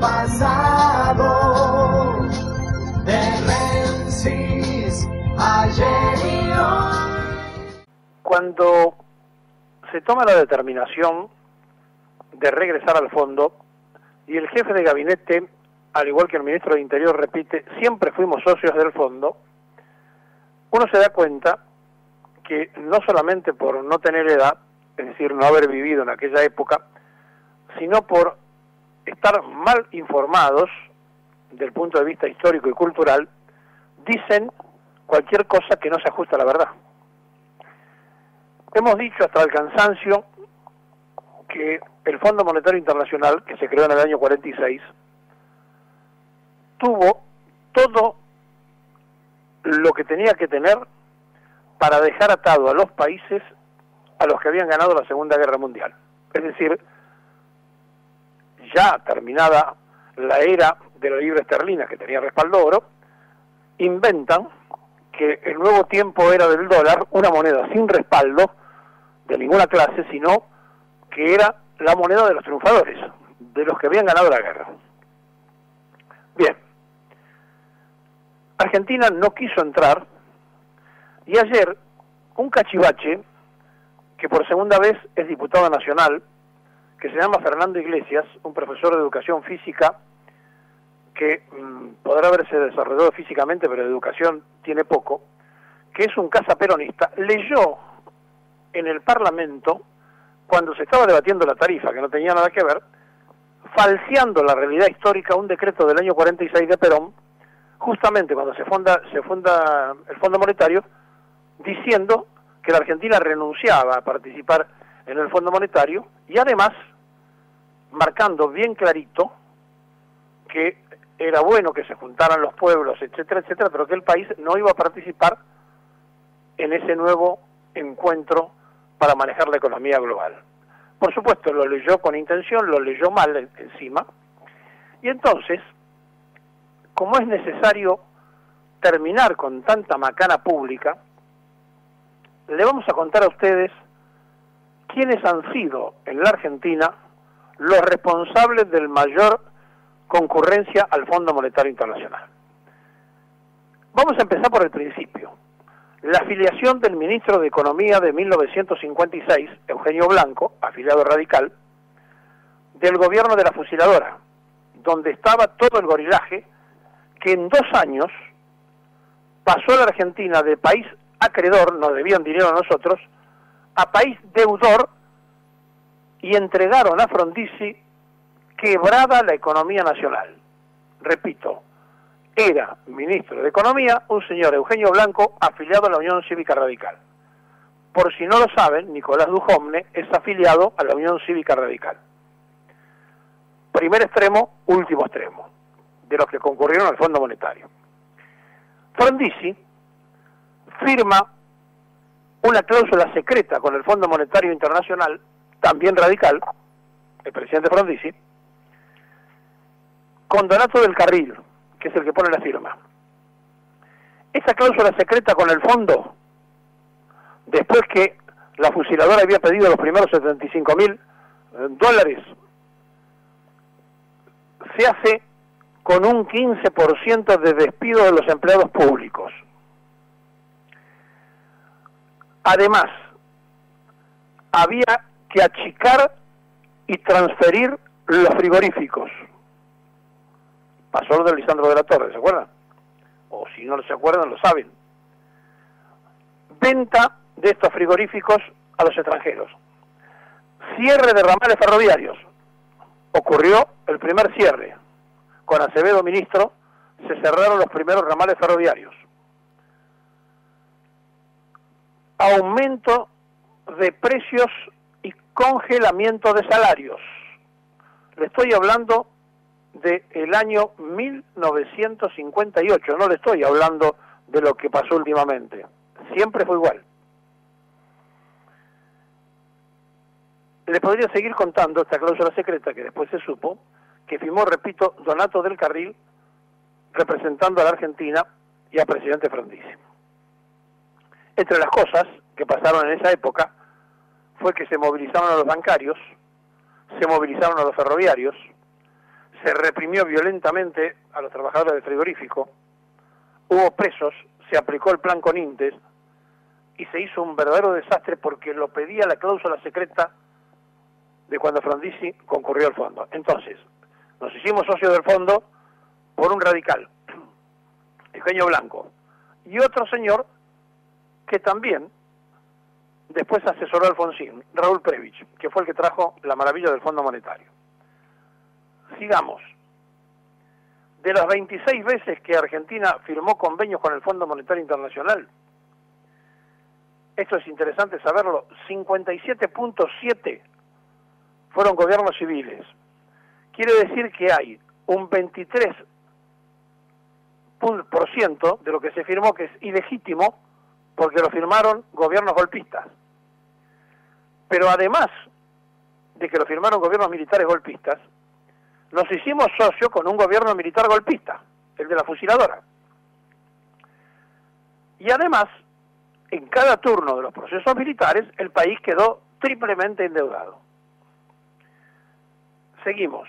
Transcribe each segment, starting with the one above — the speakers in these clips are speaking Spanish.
pasado, de Menzies, ayer y hoy. Cuando se toma la determinación de regresar al fondo, y el jefe de gabinete, al igual que el ministro de Interior, repite, siempre fuimos socios del fondo, uno se da cuenta que no solamente por no tener edad, es decir, no haber vivido en aquella época, sino por estar mal informados del punto de vista histórico y cultural, dicen cualquier cosa que no se ajusta a la verdad. Hemos dicho hasta el cansancio que el Fondo Monetario Internacional, que se creó en el año 46, tuvo todo lo que tenía que tener para dejar atado a los países a los que habían ganado la Segunda Guerra Mundial. Es decir, ya terminada la era de la libra esterlina, que tenía respaldo oro, inventan que el nuevo tiempo era del dólar, una moneda sin respaldo de ninguna clase, sino que era la moneda de los triunfadores, de los que habían ganado la guerra. Bien, Argentina no quiso entrar, y ayer un cachivache, que por segunda vez es diputado nacional, que se llama Fernando Iglesias, un profesor de educación física, que podrá haberse desarrollado físicamente, pero de educación tiene poco, que es un cazaperonista, leyó en el Parlamento, cuando se estaba debatiendo la tarifa, que no tenía nada que ver, falseando la realidad histórica, un decreto del año 46 de Perón, justamente cuando se funda el Fondo Monetario, diciendo que la Argentina renunciaba a participar en el Fondo Monetario, y además marcando bien clarito que era bueno que se juntaran los pueblos, etcétera, etcétera, pero que el país no iba a participar en ese nuevo encuentro para manejar la economía global. Por supuesto, lo leyó con intención, lo leyó mal encima, y entonces, como es necesario terminar con tanta macana pública, le vamos a contar a ustedes quiénes han sido en la Argentina los responsables del mayor concurrencia al Fondo Monetario Internacional. Vamos a empezar por el principio. La afiliación del ministro de Economía de 1956, Eugenio Blanco, afiliado radical, del gobierno de la fusiladora, donde estaba todo el gorilaje, que en 2 años pasó a la Argentina de país acreedor, nos debían dinero a nosotros, a país deudor, y entregaron a Frondizi quebrada la economía nacional. Repito, era ministro de Economía un señor Eugenio Blanco, afiliado a la Unión Cívica Radical. Por si no lo saben, Nicolás Dujovne es afiliado a la Unión Cívica Radical. Primer extremo, último extremo, de los que concurrieron al Fondo Monetario. Frondizi firma una cláusula secreta con el Fondo Monetario Internacional, también radical, el presidente Frondizi, con Donato del Carril, que es el que pone la firma. Esa cláusula secreta con el fondo, después que la fusiladora había pedido los primeros $75.000, se hace con un 15% de despido de los empleados públicos. Además, había que achicar y transferir los frigoríficos. Pasó lo de Lisandro de la Torre, ¿se acuerdan? O si no se acuerdan, lo saben. Venta de estos frigoríficos a los extranjeros. Cierre de ramales ferroviarios. Ocurrió el primer cierre. Con Acevedo ministro, se cerraron los primeros ramales ferroviarios. Aumento de precios y congelamiento de salarios. Le estoy hablando del año 1958, no le estoy hablando de lo que pasó últimamente. Siempre fue igual. Le podría seguir contando esta cláusula secreta que después se supo, que firmó, repito, Donato del Carril, representando a la Argentina y al presidente Frondizi. Entre las cosas que pasaron en esa época fue que se movilizaron a los bancarios, se movilizaron a los ferroviarios, se reprimió violentamente a los trabajadores del frigorífico, hubo presos, se aplicó el plan Conintes y se hizo un verdadero desastre porque lo pedía la cláusula secreta de cuando Frondizi concurrió al fondo. Entonces, nos hicimos socios del fondo por un radical, Eugenio Blanco, y otro señor que también después asesoró a Alfonsín, Raúl Previch, que fue el que trajo la maravilla del Fondo Monetario. Sigamos. De las 26 veces que Argentina firmó convenios con el Fondo Monetario Internacional, esto es interesante saberlo, 57.7 fueron gobiernos civiles. Quiere decir que hay un 23% de lo que se firmó que es ilegítimo porque lo firmaron gobiernos golpistas. Pero además de que lo firmaron gobiernos militares golpistas, nos hicimos socios con un gobierno militar golpista, el de la fusiladora. Y además, en cada turno de los procesos militares, el país quedó triplemente endeudado. Seguimos.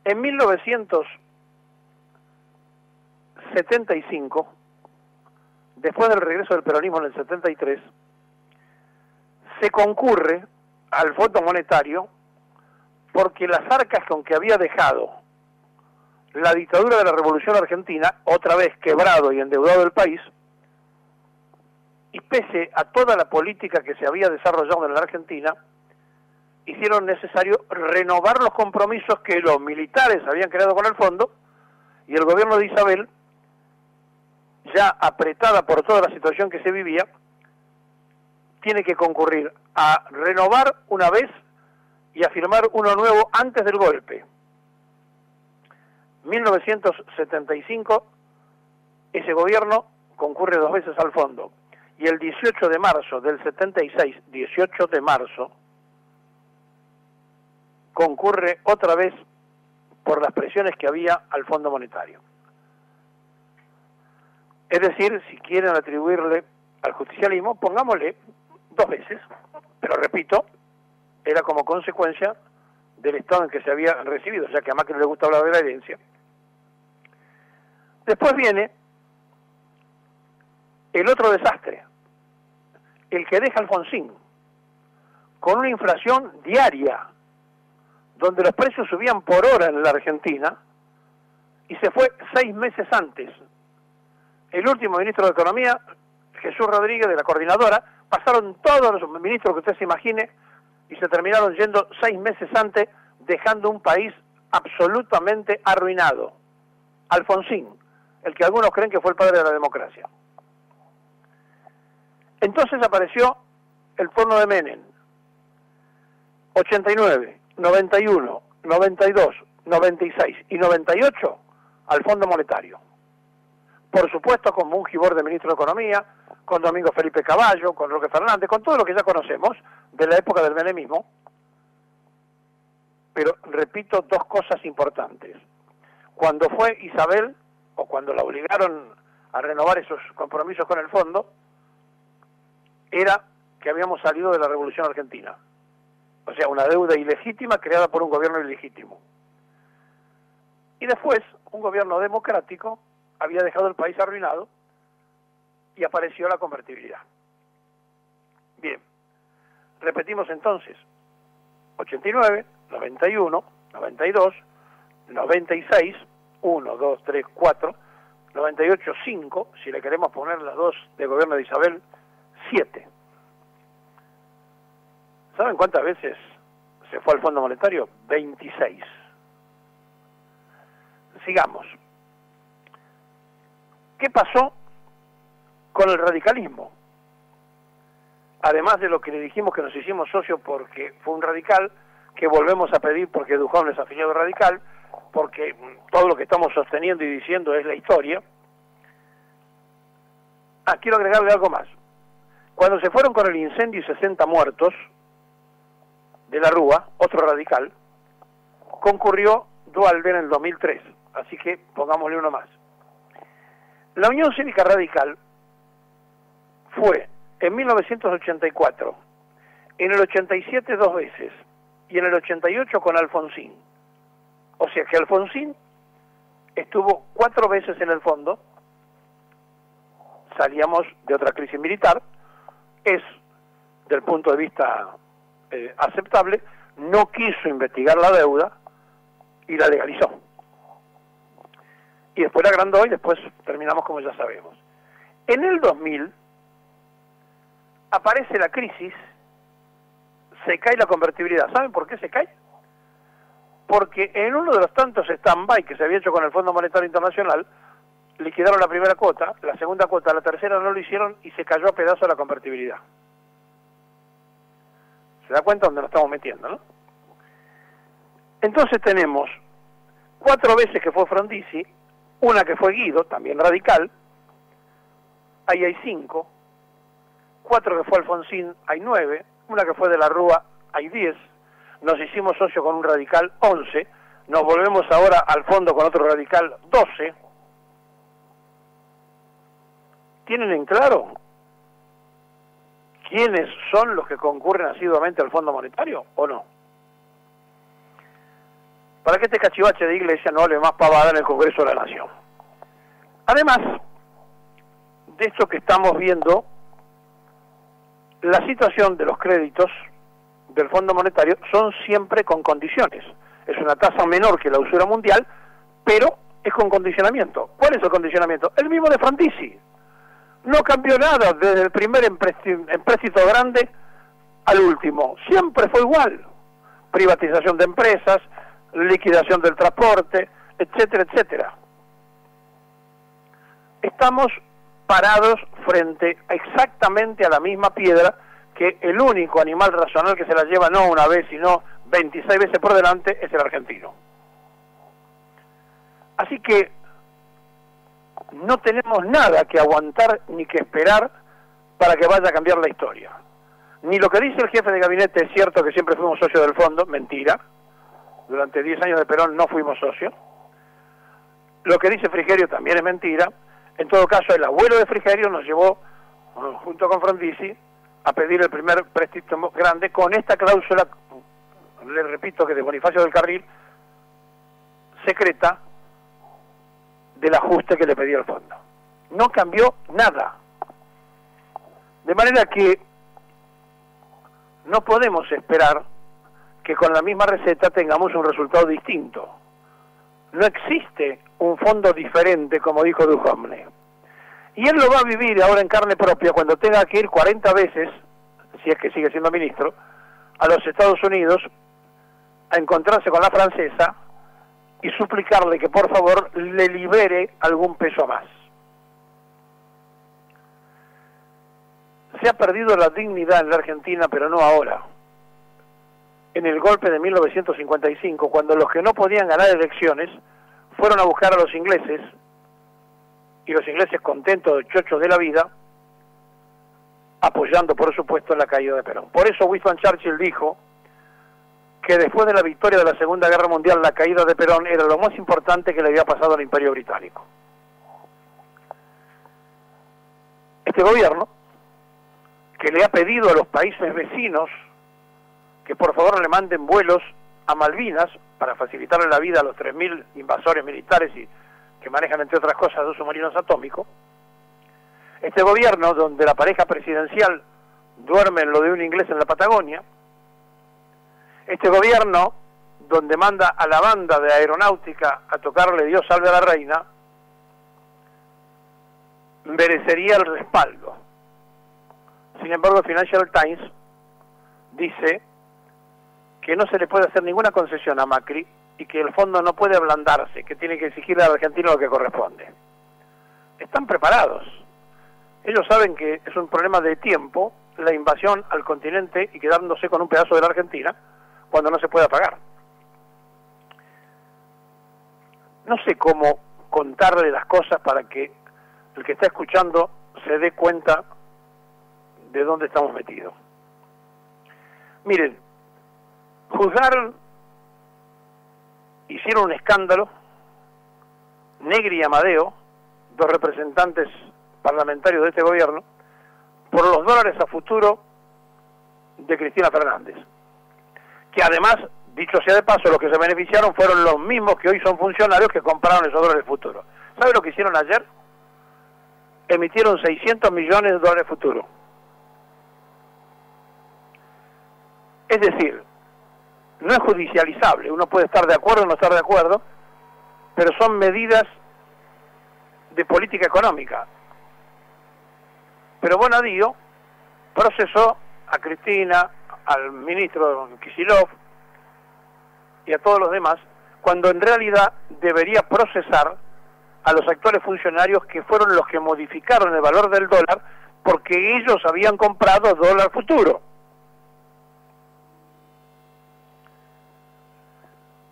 En 1975, después del regreso del peronismo en el 73, se concurre al Fondo Monetario porque las arcas con que había dejado la dictadura de la Revolución Argentina, otra vez quebrado y endeudado el país, y pese a toda la política que se había desarrollado en la Argentina, hicieron necesario renovar los compromisos que los militares habían creado con el fondo, y el gobierno de Isabel, ya apretada por toda la situación que se vivía, tiene que concurrir a renovar una vez y a firmar uno nuevo antes del golpe. 1975, ese gobierno concurre 2 veces al fondo, y el 18 de marzo del 76, 18 de marzo, concurre otra vez por las presiones que había al Fondo Monetario. Es decir, si quieren atribuirle al justicialismo, pongámosle 2 veces, pero repito, era como consecuencia del estado en que se había recibido, ya que a Macri le gusta hablar de la herencia. Después viene el otro desastre, el que deja Alfonsín, con una inflación diaria, donde los precios subían por hora en la Argentina, y se fue 6 meses antes. El último ministro de Economía, Jesús Rodríguez, de la Coordinadora, pasaron todos los ministros que usted se imagine, y se terminaron yendo 6 meses antes, dejando un país absolutamente arruinado. Alfonsín, el que algunos creen que fue el padre de la democracia. Entonces apareció el turno de Menem. 89, 91, 92, 96 y 98 al Fondo Monetario. Por supuesto con Mungibor de ministro de Economía, con Domingo Felipe Caballo, con Roque Fernández, con todo lo que ya conocemos de la época del menemismo. Pero repito 2 cosas importantes. Cuando fue Isabel, o cuando la obligaron a renovar esos compromisos con el fondo, era que habíamos salido de la Revolución Argentina. O sea, una deuda ilegítima creada por un gobierno ilegítimo. Y después, un gobierno democrático había dejado el país arruinado y apareció la convertibilidad. Bien, repetimos entonces, 89, 91, 92, 96, 1, 2, 3, 4, 98, 5, si le queremos poner las 2 de gobierno de Isabel, 7. ¿Saben cuántas veces se fue al Fondo Monetario? 26. Sigamos. ¿Qué pasó con el radicalismo? Además de lo que le dijimos que nos hicimos socios porque fue un radical, que volvemos a pedir porque Dujovne es afiliado radical, porque todo lo que estamos sosteniendo y diciendo es la historia. Quiero agregarle algo más. Cuando se fueron con el incendio y 60 muertos de la Rúa, otro radical, concurrió Duhalde en el 2003, así que pongámosle uno más. La Unión Cívica Radical fue en 1984, en el 87 2 veces y en el 88 con Alfonsín O sea que Alfonsín estuvo 4 veces en el fondo, salíamos de otra crisis militar, es, del punto de vista aceptable, no quiso investigar la deuda y la legalizó. Y después la agrandó y después terminamos como ya sabemos. En el 2000 aparece la crisis, se cae la convertibilidad. ¿Saben por qué se cae? Porque en uno de los tantos stand-by que se había hecho con el Fondo Monetario Internacional, liquidaron la primera cuota, la segunda cuota, la tercera no lo hicieron y se cayó a pedazos la convertibilidad. ¿Se da cuenta dónde nos estamos metiendo, no? Entonces tenemos 4 veces que fue Frondizi, una que fue Guido, también radical, ahí hay 5, 4 que fue Alfonsín, hay 9, una que fue de la Rúa, hay 10, nos hicimos socio con un radical, 11, nos volvemos ahora al fondo con otro radical, 12. ¿Tienen en claro quiénes son los que concurren asiduamente al Fondo Monetario o no? Para que este cachivache de Iglesia no hable más pavada en el Congreso de la Nación. Además de esto que estamos viendo, la situación de los créditos del Fondo Monetario son siempre con condiciones. Es una tasa menor que la usura mundial, pero es con condicionamiento. ¿Cuál es el condicionamiento? El mismo de Frondizi. No cambió nada desde el primer empréstito grande al último. Siempre fue igual. Privatización de empresas, liquidación del transporte, etcétera, etcétera. Estamos parados frente exactamente a la misma piedra que el único animal racional que se la lleva no una vez, sino 26 veces por delante es el argentino. Así que no tenemos nada que aguantar ni que esperar para que vaya a cambiar la historia. Ni lo que dice el jefe de gabinete es cierto, que siempre fuimos socios del fondo, mentira. Durante 10 años de Perón no fuimos socios. Lo que dice Frigerio también es mentira. En todo caso, el abuelo de Frigerio nos llevó, junto con Frondizi, a pedir el primer préstamo grande con esta cláusula, le repito, que de Bonifacio del Carril, secreta, del ajuste que le pedía el fondo. No cambió nada. De manera que no podemos esperar que con la misma receta tengamos un resultado distinto. No existe un fondo diferente, como dijo Duhovne. Y él lo va a vivir ahora en carne propia cuando tenga que ir 40 veces, si es que sigue siendo ministro, a los Estados Unidos a encontrarse con la francesa y suplicarle que por favor le libere algún peso más. Se ha perdido la dignidad en la Argentina, pero no ahora. En el golpe de 1955, cuando los que no podían ganar elecciones fueron a buscar a los ingleses, y los ingleses contentos, chochos de la vida, apoyando por supuesto la caída de Perón. Por eso Winston Churchill dijo que después de la victoria de la Segunda Guerra Mundial, la caída de Perón era lo más importante que le había pasado al Imperio Británico. Este gobierno, que le ha pedido a los países vecinos que por favor le manden vuelos a Malvinas para facilitarle la vida a los 3.000 invasores militares y que manejan, entre otras cosas, 2 submarinos atómicos. Este gobierno, donde la pareja presidencial duerme en lo de un inglés en la Patagonia. Este gobierno, donde manda a la banda de aeronáutica a tocarle Dios salve a la reina, merecería el respaldo. Sin embargo, el Financial Times dice que no se le puede hacer ninguna concesión a Macri y que el fondo no puede ablandarse, que tiene que exigirle al argentino lo que corresponde. Están preparados. Ellos saben que es un problema de tiempo la invasión al continente y quedándose con un pedazo de la Argentina cuando no se pueda pagar. No sé cómo contarle las cosas para que el que está escuchando se dé cuenta de dónde estamos metidos. Miren, juzgaron, hicieron un escándalo, Negri y Amadeo, 2 representantes parlamentarios de este gobierno, por los dólares a futuro de Cristina Fernández, que además Dicho sea de paso, los que se beneficiaron fueron los mismos que hoy son funcionarios que compraron esos dólares futuros. ¿Sabe lo que hicieron ayer? Emitieron 600 millones de dólares futuros. Es decir, no es judicializable, uno puede estar de acuerdo o no estar de acuerdo, pero son medidas de política económica. Pero Bonadío procesó a Cristina, al ministro Kicillof y a todos los demás, cuando en realidad debería procesar a los actuales funcionarios que fueron los que modificaron el valor del dólar porque ellos habían comprado dólar futuro.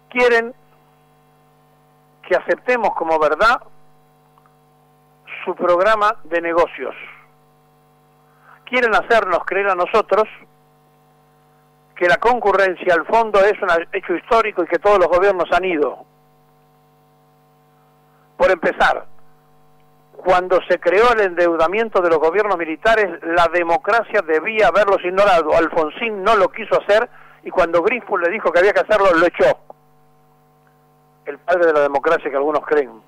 Quieren que aceptemos como verdad su programa de negocios. Quieren hacernos creer a nosotros que la concurrencia al fondo es un hecho histórico y que todos los gobiernos han ido. Por empezar, cuando se creó el endeudamiento de los gobiernos militares, la democracia debía haberlos ignorado. Alfonsín no lo quiso hacer y cuando Grifo le dijo que había que hacerlo, lo echó. El padre de la democracia que algunos creen.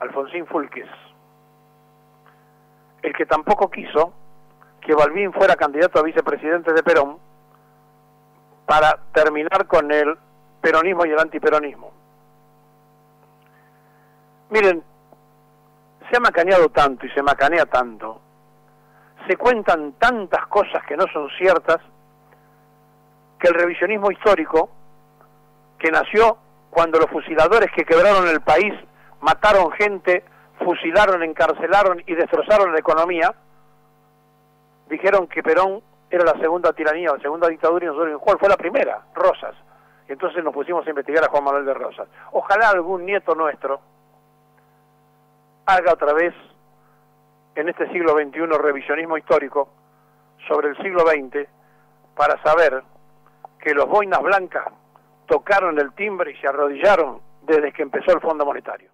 Alfonsín Fulques. El que tampoco quiso que Balbín fuera candidato a vicepresidente de Perón para terminar con el peronismo y el antiperonismo. Miren, se ha macaneado tanto y se macanea tanto, se cuentan tantas cosas que no son ciertas, que el revisionismo histórico, que nació cuando los fusiladores que quebraron el país mataron gente, fusilaron, encarcelaron y destrozaron la economía, dijeron que Perón era la segunda tiranía, la segunda dictadura, y nosotros, ¿cuál fue la primera? Rosas. Y entonces nos pusimos a investigar a Juan Manuel de Rosas. Ojalá algún nieto nuestro haga otra vez, en este siglo XXI, revisionismo histórico sobre el siglo XX, para saber que los boinas blancas tocaron el timbre y se arrodillaron desde que empezó el Fondo Monetario.